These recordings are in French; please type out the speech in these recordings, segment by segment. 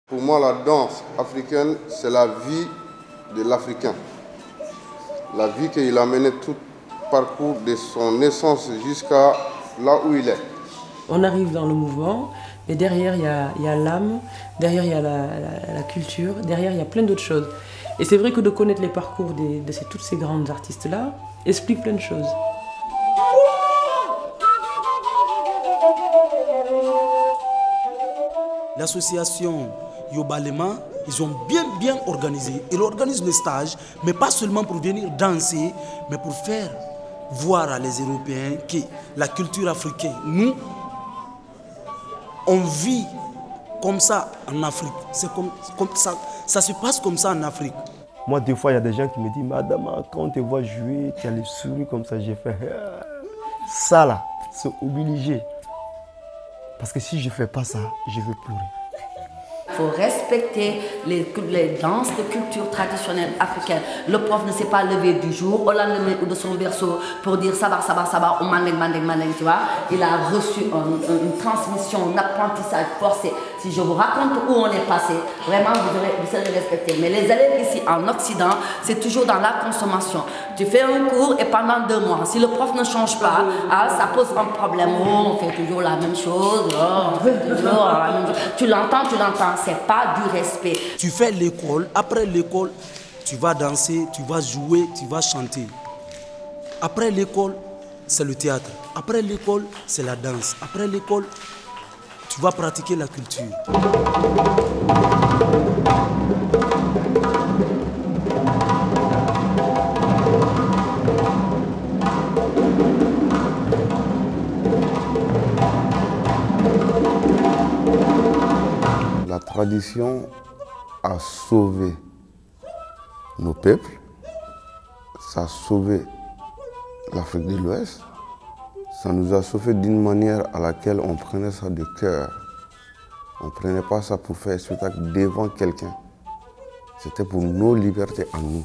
Pour moi, la danse africaine, c'est la vie de l'Africain. La vie qu'il a menée tout parcours de son naissance jusqu'à là où il est. On arrive dans le mouvement, mais derrière, il y a l'âme, derrière, il y a la culture, derrière, il y a plein d'autres choses. Et c'est vrai que de connaître les parcours de toutes ces grandes artistes-là explique plein de choses. L'association Yobalema, ils ont bien organisé. Ils organisent le stage, mais pas seulement pour venir danser, mais pour faire voir à les Européens que la culture africaine, nous, on vit comme ça en Afrique. C'est comme ça se passe comme ça en Afrique. Moi, des fois, il y a des gens qui me disent, Madame, quand on te voit jouer, tu as les souris comme ça. J'ai fait ça là, c'est obligé. Parce que si je ne fais pas ça, je vais pleurer. Il faut respecter les danses de culture traditionnelle africaine. Le prof ne s'est pas levé du jour au lendemain ou de son berceau pour dire ça va, on mandeng, tu vois. Il a reçu une transmission, un apprentissage forcé. Si je vous raconte où on est passé, vraiment vous serez respecté. Mais les élèves ici en Occident, c'est toujours dans la consommation. Tu fais un cours et pendant 2 mois, si le prof ne change pas, ça pose un problème. Oh, on fait toujours la même chose. Oh, on fait toujours la même chose. Tu l'entends. C'est pas du respect. Tu fais l'école, après l'école, tu vas danser, tu vas jouer, tu vas chanter. Après l'école, c'est le théâtre. Après l'école, c'est la danse. Après l'école, tu vas pratiquer la culture. La tradition a sauvé nos peuples, ça a sauvé l'Afrique de l'Ouest, ça nous a sauvés d'une manière à laquelle on prenait ça de cœur. On ne prenait pas ça pour faire un spectacle devant quelqu'un. C'était pour nos libertés à nous.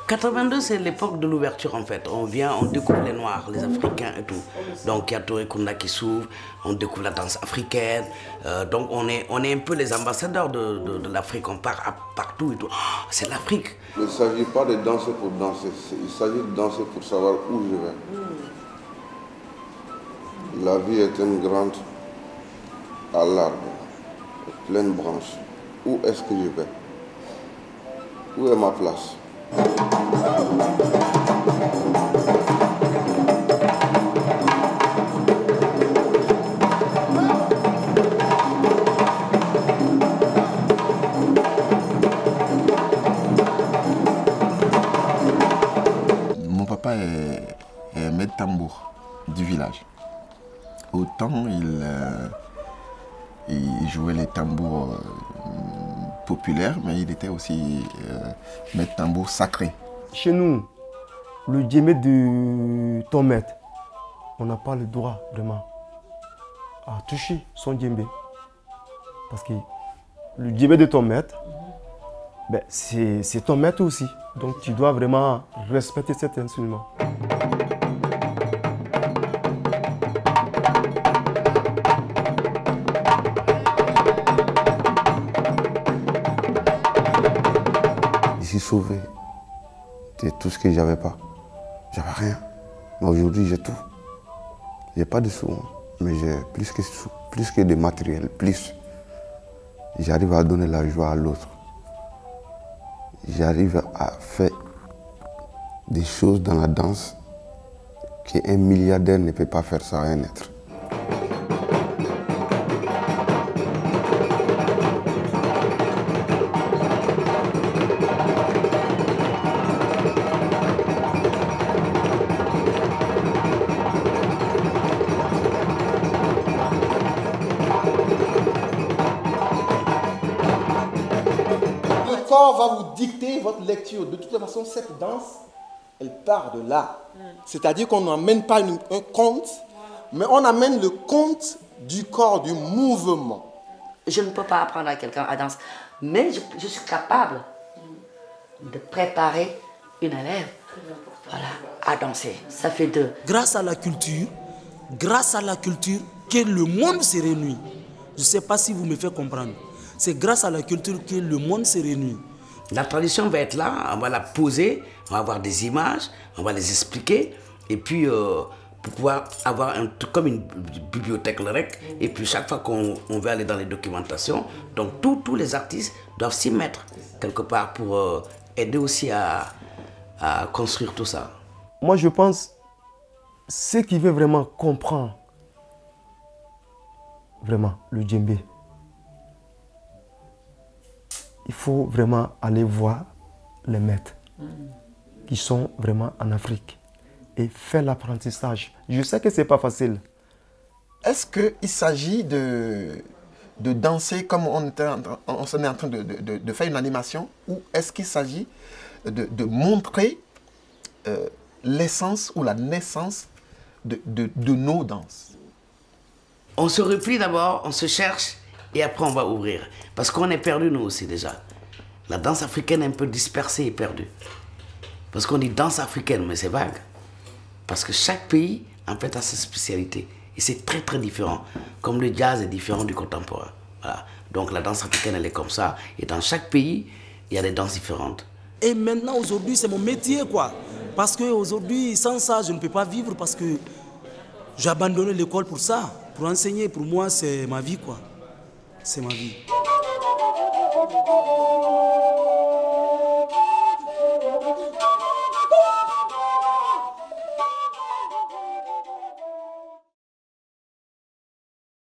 82, c'est l'époque de l'ouverture en fait. On vient, on découvre les Noirs, les Africains et tout. Donc il y a Touré Kunda qui s'ouvre, on découvre la danse africaine. Donc on est un peu les ambassadeurs de l'Afrique, on part partout et tout. Oh, c'est l'Afrique. Il ne s'agit pas de danser pour danser, il s'agit de danser pour savoir où je vais. La vie est une grande à l'arbre, pleine de branches. Où est-ce que je vais? Où est ma place? Mon papa est maître tambour du village. Autant il jouait les tambours populaire, mais il était aussi maître tambour sacré. Chez nous, le djembé de ton maître, on n'a pas le droit vraiment à toucher son djembé. Parce que le djembé de ton maître, ben, c'est ton maître aussi. Donc tu dois vraiment respecter cet instrument. Je suis sauvé de tout ce que j'avais pas. J'avais rien. Mais aujourd'hui, j'ai tout. J'ai pas de sous, mais j'ai plus que sous, plus que de matériel, plus. J'arrive à donner la joie à l'autre. J'arrive à faire des choses dans la danse qu'un milliardaire ne peut pas faire ça à un être. Le corps va vous dicter votre lecture. De toute façon, cette danse, elle part de là. C'est-à-dire qu'on n'amène pas un conte, mais on amène le conte du corps, du mouvement. Je ne peux pas apprendre à quelqu'un à danser, mais je suis capable de préparer une élève à danser. Ça fait 2. Grâce à la culture, que le monde se réunit. Je ne sais pas si vous me faites comprendre. C'est grâce à la culture que le monde s'est réuni. La tradition va être là, on va la poser, on va avoir des images, on va les expliquer, et puis pour pouvoir avoir un truc comme une bibliothèque le REC, et puis chaque fois qu'on veut aller dans les documentations, donc tous les artistes doivent s'y mettre quelque part pour aider aussi à construire tout ça. Moi, je pense, ceux qui veulent vraiment comprendre vraiment le djembé, il faut vraiment aller voir les maîtres qui sont vraiment en Afrique et faire l'apprentissage. Je sais que ce n'est pas facile. Est-ce qu'il s'agit de danser comme on est en train de faire une animation, ou est-ce qu'il s'agit de montrer l'essence ou la naissance de nos danses? On se replie d'abord, on se cherche, et après on va ouvrir. Parce qu'on est perdu nous aussi déjà. La danse africaine est un peu dispersée et perdue. Parce qu'on dit danse africaine, mais c'est vague. Parce que chaque pays, en fait, a sa spécialité. Et c'est très très différent. Comme le jazz est différent du contemporain. Voilà. Donc la danse africaine, elle est comme ça. Et dans chaque pays, il y a des danses différentes. Et maintenant, aujourd'hui, c'est mon métier, quoi. Parce qu'aujourd'hui, sans ça, je ne peux pas vivre parce que j'ai abandonné l'école pour ça. Pour enseigner, pour moi, c'est ma vie, quoi. C'est ma vie.